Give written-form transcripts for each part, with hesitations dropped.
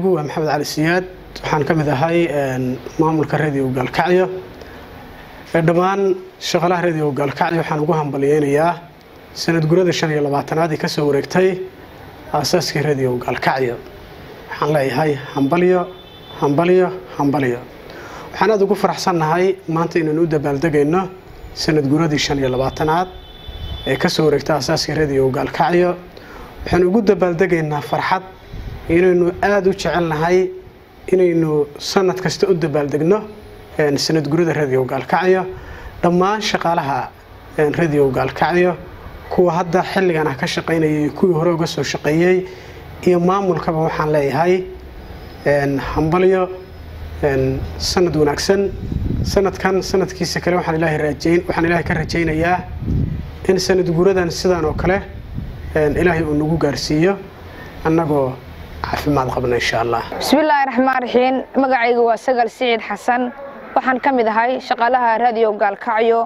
magacaygu waa maxamed cali siyaad waxaan ka mid ahay maamulka radio Gaalkacyo dhammaan shaqalaha radio Gaalkacyo waxaan ugu hambalyeeyaa sanad gurada 25aad ee ka soo wareegtay aasaaska radio Gaalkacyo waxaan leeyahay hambalyo waxaan aad ugu faraxsanahay maanta inaan u dabaaldegayno sanad guradii 25aad ee ka soo wareegtay aasaaska radio Gaalkacyo waxaan ugu dabaaldegaynaa farxad inaynu aad u jecelnahay inaynu sanad kasta u dabaaldegno sanad gurada radio Gaalkacyo dhammaan shaqaalaha radio Gaalkacyo kuwa hadda xilligan ka shaqeynayay kuwii hore uga soo shaqeeyay iyo maamulkaba waxaan leeyahay hambalyo sanad wanaagsan sanadkan sanadkiisa kale waxaan ilaahay ka rajaynayaa in sanad guradan sidaan oo kale ilaahay uu nagu gaarsiiyo annagoo caafimaad qabna insha Allah. Bismillahir Rahmanir Rahiim. Magacaygu waa Sagal Saciid Xasan. Waxaan ka mid ahay shaqaalaha radio Gaalkacyo.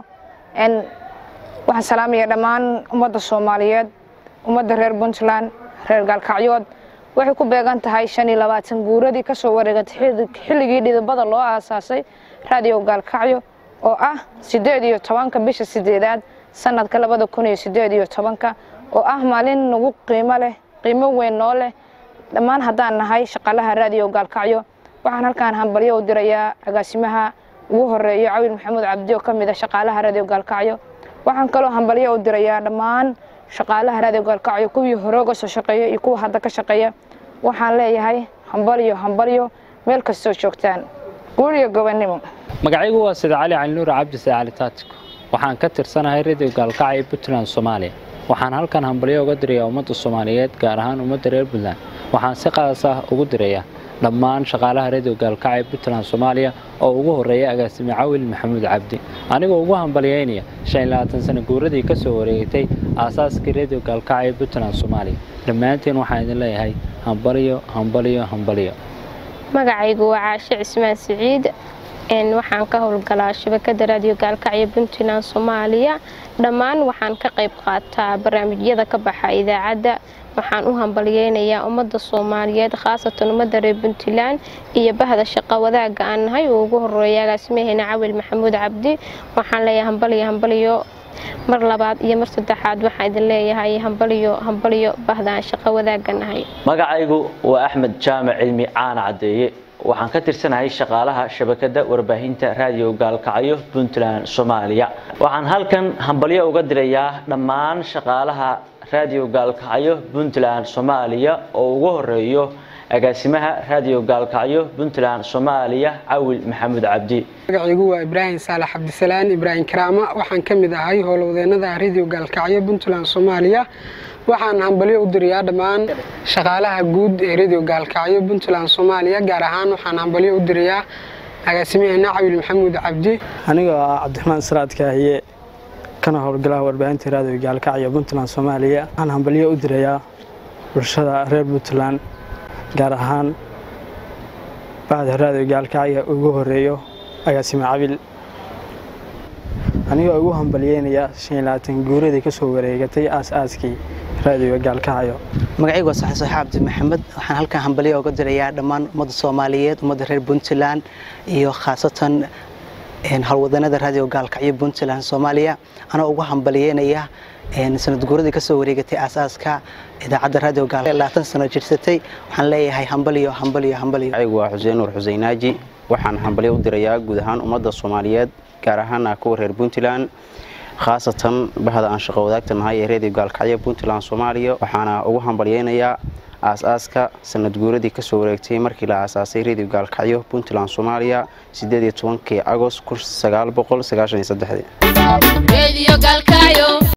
Waxaan salaamayaa dhammaan ummadda Soomaaliyeed, ummadda reer Puntland, reer Gaalkacyood. Waxay ku beegan tahay 25 guuradii ka soo wareegatay xilligii dhidibada loo aasaasay radio Gaalkacyo oo ah 18 bisha 8aad sanadka 2018 oo ah maalin nagu qiimo weyn noo leh dhammaan haddaan nahay shaqaalaha radio Gaalkacyo waxaan halkaan hambalyo u dirayaa agaasimaha ugu horeeya Cawil Maxamuud Cabdi oo kamid ah shaqaalaha radio Gaalkacyo waxaan kaloo hambalyo u dirayaa dhammaan shaqaalaha radio Gaalkacyo kuwii hore uga soo shaqeeyay iyo kuwa hadda ka shaqeeya waxaan leeyahay hambalyo meel kasta oo joogtaan guuriga gobonimo. magacaygu waa Sida Cali Nuur Cabdi Saali Taatiko waxaan ka tirsanahay radio Gaalkacyo Puntland Soomaaliya waxaan halkan hambalyo uga dirayaa ummadda Soomaaliyeed gaar ahaan ummadda reer Puntland waxaan si qaas ah ugu dirayaa dhammaan shaqaalaha radio Gaalkacyo Puntland Soomaaliya oo ugu horeeya agaasime Cawil Maxamuud Cabdi anigoo ugu hambalyeynaya 25 sano guuradii ka soo wareegtay aasaaska radio Gaalkacyo Puntland Soomaaliya dhammaanteen waxaan idin leeyahay hambalyo. magacaygu waa Caashe Cismaan Saciid waxaan ka howlgalaa shabakada radio Gaalkacyo Puntland Soomaaliya dhammaan waxaan ka qayb qaataa barnaamijyada ka baxa idaacada waxaan u hambalyeynayaa ummadda Soomaaliyeed khaasatan ummadda reer Puntland iyo bahda shaqo wadaaga aan nahay oo ugu horeeya agaasimaheena Cawil Maxamuud Cabdi waxaan leeyahay hambalyo mar labaad iyo mar saddexaad waxaan idin leeyahay hambalyo bahda shaqo wadaaga nahay. magacaygu waa Axmed Jaamac Cilmi Caan Cadeeye waxaan ka tirsanahay shaqaalaha shabakada warbaahinta radio Gaalkacyo Puntland Soomaaliya waxaan halkan hambalyo uga dirayaa dhammaan shaqaalaha radio Gaalkacyo Puntland Soomaaliya oo ugu horeeyo agaasimaha radio Gaalkacyo Puntland Soomaaliya Cawil Maxamuud Cabdi. magacaygu waa Ibraahim Saalax Cabdisalaan Ibraahim Karaama waxaan ka mid ahay howlwadeenada radio Gaalkacyo Puntland Soomaaliya waxaan hambalyo u dirayaa dhammaan shaqaalaha guud ee radio Gaalkacyo Puntland Soomaaliya gaar ahaan waxaan hambalyo u dirayaa agaasimaheena Cawil Maxamuud Cabdi. aniga Cabdiraxmaan Saraad Kaahiye kana howlgalaha warbaahinta radio Gaalkacyo Puntland Soomaaliya waxaan hambalyo u dirayaa bulshada reer Puntland gaar ahaan bahda radio Gaalkacyo ugu horeeyo agaasime Cawil aniga ugu hambalyeynaya 25 guuradii ka soo wareegatay aasaaskii radio Gaalkacyo. magacaygu waa Saxo Cabdi Maxamed waxaan halkan hambalyo uga dirayaa dhammaan ummadda Soomaaliyeed ummadda reer Puntland iyo khaasatan howlwadanada radio Gaalkacyo Puntland Soomaaliya ana ugu hambalyeynaya sanad guuradii ka soo wareegatay aasaaska idaacadda radio Gaalkacyo 20 sano jirsatay waxaan leeyahay hambalyo. magacaygu waa Xuseen Nuur Xuseynaaji waxaan hambalyo u dirayaa guud ahaan ummadda Soomaaliyeed gaar ahaan kuwa reer Puntland khaasatan bahda aan shaqo wadaagta nahay ee radio Gaalkacyo Puntland Soomaaliya waxaana ugu hambalyeynayaa aasaaska sanad guuradii ka soo wareegtay markii la aasaasay radio Gaalkacyo Puntland Soomaaliya 18 Agost 1993. Radio Gaalkacyo